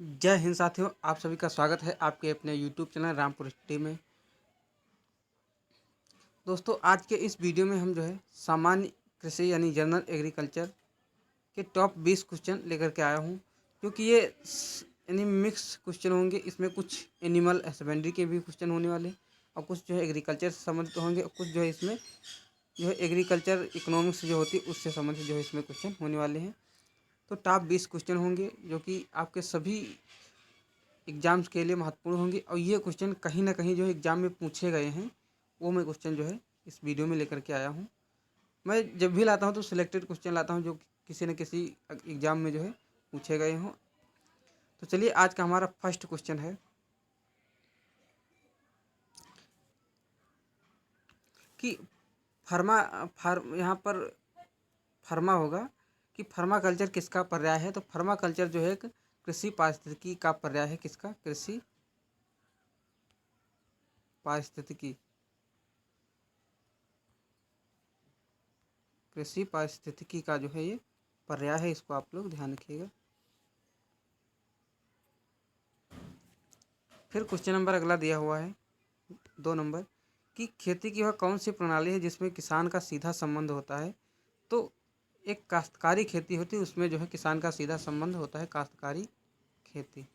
जय हिंद साथियों, आप सभी का स्वागत है आपके अपने यूट्यूब चैनल रामपुर स्टडी में। दोस्तों, आज के इस वीडियो में हम जो है सामान्य कृषि यानी जनरल एग्रीकल्चर के टॉप 20 क्वेश्चन लेकर के आया हूँ, क्योंकि ये यानी मिक्स क्वेश्चन होंगे। इसमें कुछ एनिमल हस्बेंड्री के भी क्वेश्चन होने वाले और कुछ जो है एग्रीकल्चर से संबंधित होंगे और कुछ जो है इसमें जो है एग्रीकल्चर इकोनॉमिक्स जो होती है उससे संबंधित जो है इसमें क्वेश्चन होने वाले हैं। तो टॉप 20 क्वेश्चन होंगे जो कि आपके सभी एग्जाम्स के लिए महत्वपूर्ण होंगे और ये क्वेश्चन कहीं ना कहीं जो है एग्जाम में पूछे गए हैं, वो मैं क्वेश्चन जो है इस वीडियो में लेकर के आया हूँ। मैं जब भी लाता हूँ तो सिलेक्टेड क्वेश्चन लाता हूँ जो किसी न किसी एग्जाम में जो है पूछे गए हों। तो चलिए, आज का हमारा फर्स्ट क्वेश्चन है कि यहाँ पर फर्मा होगा कि फर्मा कल्चर किसका पर्याय है। तो फर्मा कल्चर जो है एक कृषि पारिस्थितिकी का पर्याय है। किसका? कृषि पारिस्थितिकी। कृषि पारिस्थितिकी का जो है ये पर्याय है, इसको आप लोग ध्यान रखिएगा। फिर क्वेश्चन नंबर अगला दिया हुआ है 2 नंबर कि खेती की वह कौन सी प्रणाली है जिसमें किसान का सीधा संबंध होता है। तो एक काश्तकारी खेती होती है, उसमें जो है किसान का सीधा संबंध होता है। काश्तकारी खेती।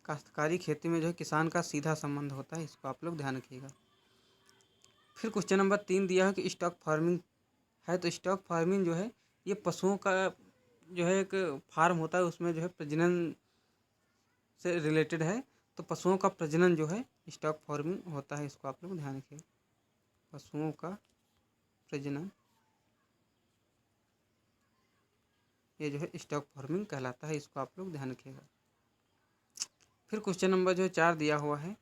काश्तकारी खेती में जो है किसान का सीधा संबंध होता है, इसको आप लोग ध्यान रखिएगा। फिर क्वेश्चन नंबर 3 दिया है कि स्टॉक फार्मिंग है। तो स्टॉक फार्मिंग जो है ये पशुओं का जो है एक फार्म होता है, उसमें जो है प्रजनन से रिलेटेड है। तो पशुओं का प्रजनन जो है स्टॉक फार्मिंग होता है, इसको आप लोग ध्यान रखिए। पशुओं का प्रजनन ये जो है स्टॉक फार्मिंग कहलाता है, इसको आप लोग ध्यान रखिएगा। फिर क्वेश्चन नंबर जो है 4 दिया हुआ है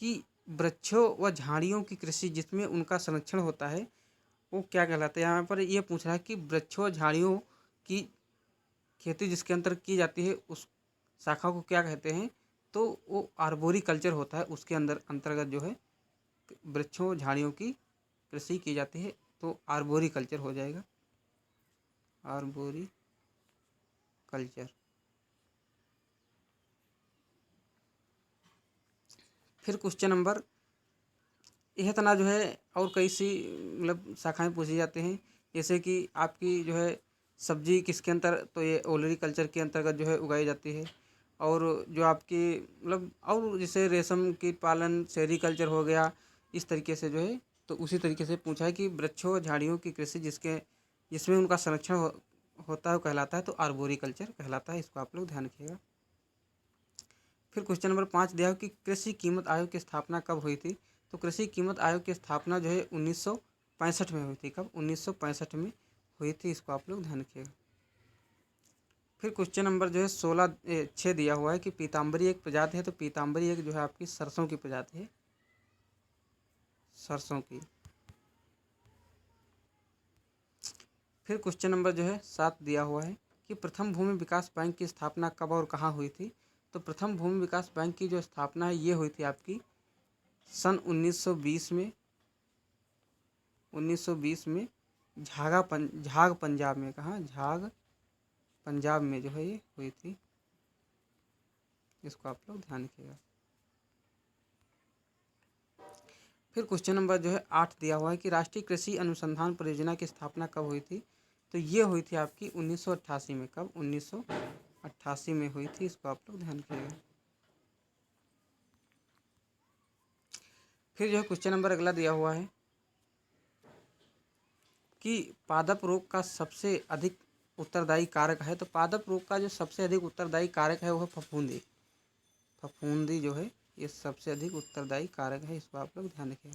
कि वृक्षों व झाड़ियों की कृषि जिसमें उनका संरक्षण होता है वो क्या कहलाता है। यहाँ पर ये पूछ रहा है कि वृक्षों व झाड़ियों की खेती जिसके अंतर की जाती है उस शाखा को क्या कहते हैं। तो वो आर्बोरी कल्चर होता है, उसके अंदर अंतर्गत जो है वृक्षों झाड़ियों की कृषि की जाती है, तो आर्बोरी कल्चर हो जाएगा। आर्बोरी कल्चर। फिर क्वेश्चन नंबर यह तना जो है और कई सी मतलब शाखाएं पूछी जाते हैं, जैसे कि आपकी जो है सब्जी किसके अंतर, तो ये ओलरी कल्चर के अंतर्गत जो है उगाई जाती है। और जो आपकी मतलब और जैसे रेशम कीट पालन सेरीकल्चर हो गया, इस तरीके से जो है। तो उसी तरीके से पूछा है कि वृक्षों और झाड़ियों की कृषि जिसमें उनका संरक्षण होता है वो कहलाता है, तो आर्बोरी कल्चर कहलाता है, इसको आप लोग ध्यान रखिएगा। फिर क्वेश्चन नंबर 5 दिया हो कि कृषि कीमत आयोग की स्थापना कब हुई थी। तो कृषि कीमत आयोग की स्थापना जो है 1965 में हुई थी। कब? 1965 में हुई थी, इसको आप लोग ध्यान रखिएगा। फिर क्वेश्चन नंबर जो है 6 दिया हुआ है कि पीताम्बरी एक प्रजाति है। तो पीताम्बरी एक जो है आपकी सरसों की प्रजाति है, सरसों की। फिर क्वेश्चन नंबर जो है 7 दिया हुआ है कि प्रथम भूमि विकास बैंक की स्थापना कब और कहाँ हुई थी। तो प्रथम भूमि विकास बैंक की जो स्थापना है ये हुई थी आपकी सन 1920 में। 1920 में झाग पंजाब में। कहाँ? झाग पंजाब में जो है ये हुई थी, इसको आप लोग ध्यान रखिएगा। फिर क्वेश्चन नंबर जो है 8 दिया हुआ है कि राष्ट्रीय कृषि अनुसंधान परियोजना की स्थापना कब हुई थी। तो ये हुई थी आपकी 1988 में। कब? 1988 में हुई थी, इसको आप लोग ध्यान रखिएगा। फिर जो है क्वेश्चन नंबर अगला दिया हुआ है कि पादप रोग का सबसे अधिक उत्तरदायी कारक है। तो पादप रोग का जो सबसे अधिक उत्तरदायी कारक है वो है फफूंदी। फफूंदी जो है ये सबसे अधिक उत्तरदायी कारक है, इसको आप लोग ध्यान रखिए।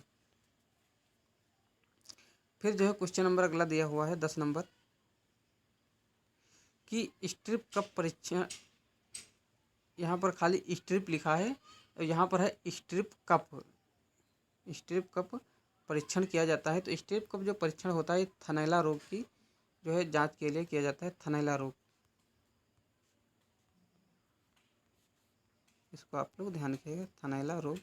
फिर जो है क्वेश्चन नंबर अगला दिया हुआ है 10 नंबर कि स्ट्रिप कप परीक्षण। यहाँ पर खाली स्ट्रिप लिखा है और यहाँ पर है स्ट्रिप कप। स्ट्रिप कप परीक्षण किया जाता है। तो स्ट्रिप कप जो परीक्षण होता है थनैला रोग की जो है जांच के लिए किया जाता है। थनैला रोग, इसको आप लोग ध्यान रखिएगा। थनैला रोग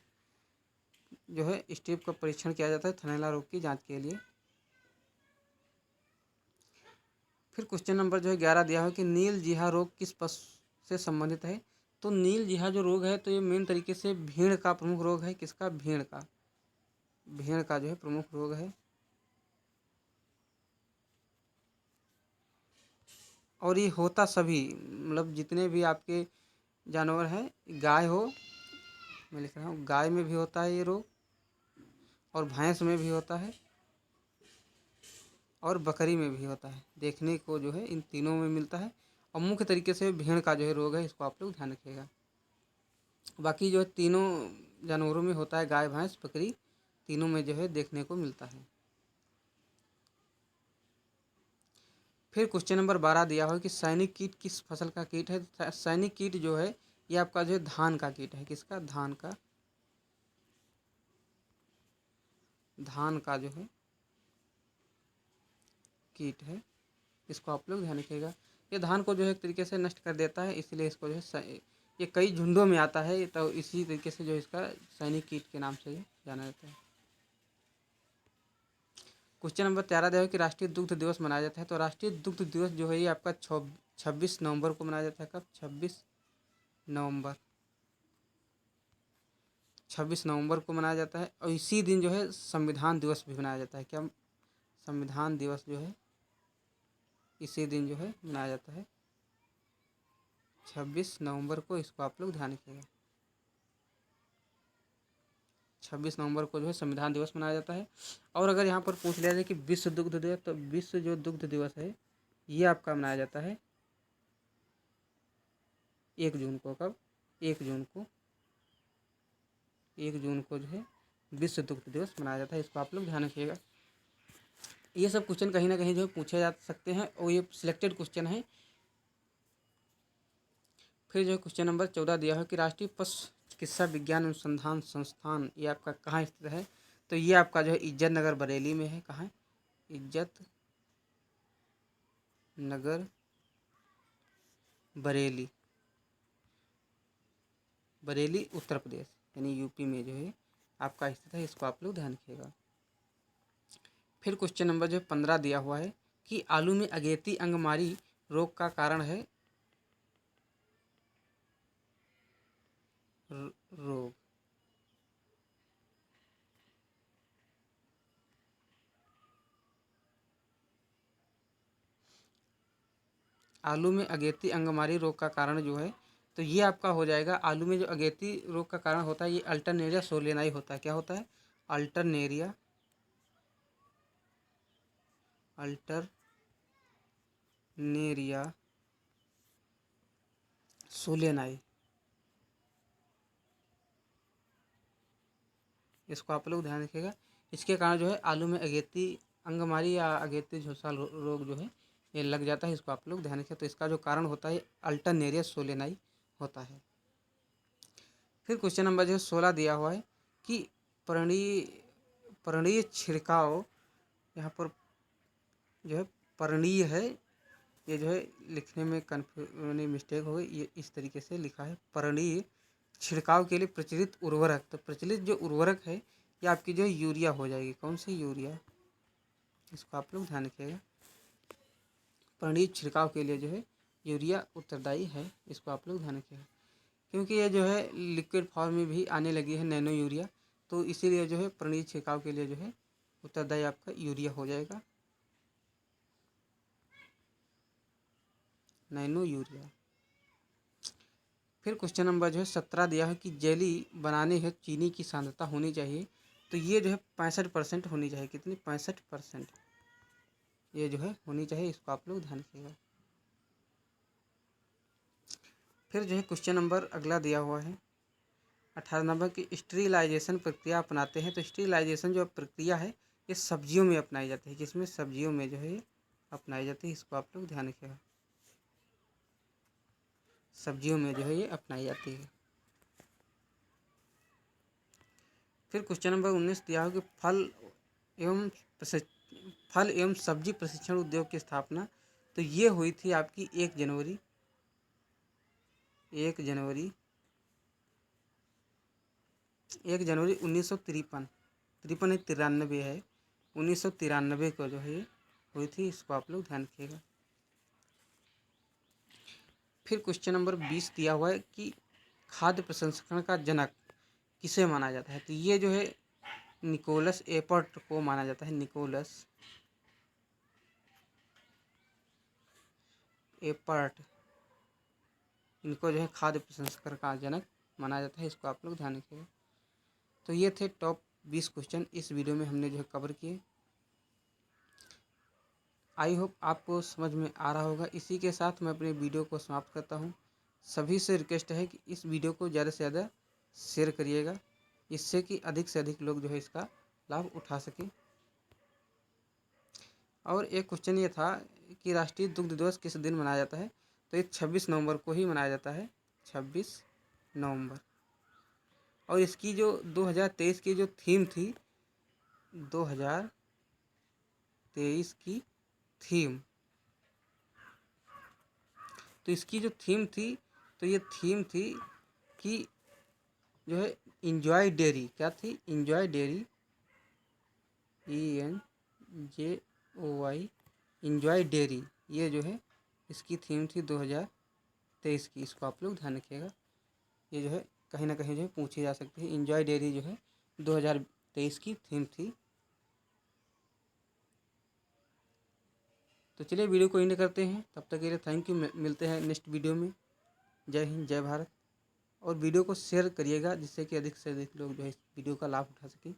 जो है स्ट्रिप का परीक्षण किया जाता है थनैला रोग की जांच के लिए। फिर क्वेश्चन नंबर जो है 11 दिया है कि नील जिहा रोग किस पशु से संबंधित है। तो नील जिहा जो रोग है तो ये मेन तरीके से भेड़ का प्रमुख रोग है। किसका? भेड़ का जो है प्रमुख रोग है। और ये होता सभी, मतलब जितने भी आपके जानवर हैं, गाय हो, मैं लिख रहा हूँ, गाय में भी होता है ये रोग, और भैंस में भी होता है, और बकरी में भी होता है। देखने को जो है इन तीनों में मिलता है। और मुख्य तरीके से भेड़ का जो है रोग है, इसको आप लोग ध्यान रखिएगा। बाकी जो है तीनों जानवरों में होता है, गाय भैंस बकरी, तीनों में जो है देखने को मिलता है। फिर क्वेश्चन नंबर 12 दिया हो कि सैनिक कीट किस फसल का कीट है। सैनिक कीट जो है ये आपका जो है धान का कीट है। किसका? धान का जो है कीट है, इसको आप लोग ध्यान रखिएगा। ये धान को जो है एक तरीके से नष्ट कर देता है, इसलिए इसको जो है ये कई झुंडों में आता है, तो इसी तरीके से जो इसका सैनिक कीट के नाम से जाना जाता है। क्वेश्चन नंबर 13 दिया है कि राष्ट्रीय दुग्ध दिवस मनाया जाता है। तो राष्ट्रीय दुग्ध दिवस जो है ये आपका 26 नवंबर को मनाया जाता है। कब? 26 नवंबर, 26 नवंबर को मनाया जाता है। और इसी दिन जो है संविधान दिवस भी मनाया जाता है। क्या? संविधान दिवस जो है इसी दिन जो है मनाया जाता है, 26 नवंबर को। इसको आप लोग ध्यान रखिएगा। 26 नवंबर को जो है संविधान दिवस मनाया जाता है। और अगर यहाँ पर पूछ लिया जाए कि विश्व दुग्ध दिवस, तो विश्व जो दुग्ध दिवस है ये आपका मनाया जाता है 1 जून को। कब? 1 जून को। 1 जून को जो है विश्व दुग्ध दिवस मनाया जाता है, इसको आप लोग ध्यान रखिएगा। ये सब क्वेश्चन कहीं ना कहीं जो है पूछे जा सकते हैं, और ये सिलेक्टेड क्वेश्चन है। फिर जो है क्वेश्चन नंबर 14 दिया है कि राष्ट्रीय पशु चिकित्सा विज्ञान अनुसंधान संस्थान ये आपका कहाँ स्थित है। तो ये आपका जो है इज्जत नगर बरेली में है। कहाँ है? इज्जत नगर बरेली, बरेली उत्तर प्रदेश यानी यूपी में जो है आपका स्थित है, इसको आप लोग ध्यान रखिएगा। फिर क्वेश्चन नंबर जो है 15 दिया हुआ है कि आलू में अगेती अंगमारी रोग का कारण है रोग। आलू में अगेती अंगमारी रोग का कारण जो है, तो ये आपका हो जाएगा। आलू में जो अगेती रोग का कारण होता है ये अल्टरनेरिया सोलेनाई होता है। क्या होता है? अल्टरनेरिया सोलेनाई, इसको आप लोग ध्यान रखिएगा। इसके कारण जो है आलू में अगेती अंगमारी या अगेती झुलसा रोग जो है ये लग जाता है, इसको आप लोग ध्यान रखिए। तो इसका जो कारण होता है अल्टरनेरिया सोलेनाई होता है। फिर क्वेश्चन नंबर जो है 16 दिया हुआ है कि पर्णीय पर्णीय छिड़काव, यहाँ पर जो है पर्णीय है, ये जो है लिखने में कन्फ्यूजन मिस्टेक हो गई। ये इस तरीके से लिखा है पर्णीय छिड़काव के लिए प्रचलित उर्वरक। तो प्रचलित जो उर्वरक है ये आपकी जो है यूरिया हो जाएगी। कौन सी? यूरिया, इसको आप लोग ध्यान रखिएगा। पर्णीय छिड़काव के लिए जो है यूरिया उत्तरदायी है, इसको आप लोग ध्यान रखिएगा। क्योंकि ये जो है लिक्विड फॉर्म में भी आने लगी है नैनो यूरिया, तो इसीलिए जो है पर्णीय छिड़काव के लिए जो है उत्तरदायी आपका यूरिया हो जाएगा, नैनो यूरिया। फिर क्वेश्चन नंबर जो है 17 दिया है कि जेली बनाने हेतु चीनी की सांद्रता होनी चाहिए। तो ये जो है 65% होनी चाहिए। कितनी? 65% ये जो है होनी चाहिए, इसको आप लोग ध्यान रखिएगा। फिर जो है क्वेश्चन नंबर अगला दिया हुआ है 18 नंबर की स्टीरिलाइजेशन प्रक्रिया अपनाते हैं। तो स्टीरिलाइजेशन जो प्रक्रिया है ये सब्जियों में अपनाई जाती है। किसमें? सब्जियों में जो है ये अपनाई जाती है, इसको आप लोग ध्यान रखिएगा। सब्जियों में जो है ये अपनाई जाती है। फिर क्वेश्चन नंबर 19 दिया हो कि एवं फल एवं सब्जी प्रशिक्षण उद्योग की स्थापना। तो ये हुई थी आपकी 1 जनवरी 1953, 93 है 1993 को जो है ये हुई थी, इसको आप लोग ध्यान रखिएगा। फिर क्वेश्चन नंबर 20 दिया हुआ है कि खाद्य प्रसंस्करण का जनक किसे माना जाता है। तो ये जो है निकोलस एपर्ट को माना जाता है। निकोलस एपर्ट, इनको जो है खाद्य प्रसंस्करण का जनक माना जाता है। इसको आप लोग ध्यान रखिएगा। तो ये थे टॉप 20 क्वेश्चन इस वीडियो में हमने जो है कवर किए। आई होप आपको समझ में आ रहा होगा। इसी के साथ मैं अपने वीडियो को समाप्त करता हूँ। सभी से रिक्वेस्ट है कि इस वीडियो को ज़्यादा से ज़्यादा शेयर करिएगा, इससे कि अधिक से अधिक लोग जो है इसका लाभ उठा सकें। और एक क्वेश्चन ये था कि राष्ट्रीय दुग्ध दिवस किस दिन मनाया जाता है। तो ये 26 नवंबर को ही मनाया जाता है, 26 नवंबर। और इसकी जो 2023 की जो थीम थी, 2023 की थीम, तो इसकी जो थीम थी, तो ये थीम थी कि जो है इंजॉय डेयरी। क्या थी? Enjoy dairy, ENJOY, enjoy dairy. ये जो है इसकी थीम थी 2023 की। इसको आप लोग ध्यान रखिएगा। ये जो है कहीं ना कहीं जो है पूछी जा सकती है। इंजॉय डेयरी जो है 2023 की थीम थी। तो चलिए वीडियो को एंड करते हैं। तब तक के लिए थैंक यू। मिलते हैं नेक्स्ट वीडियो में। जय हिंद, जय भारत। और वीडियो को शेयर करिएगा जिससे कि अधिक से अधिक लोग जो है इस वीडियो का लाभ उठा सकें।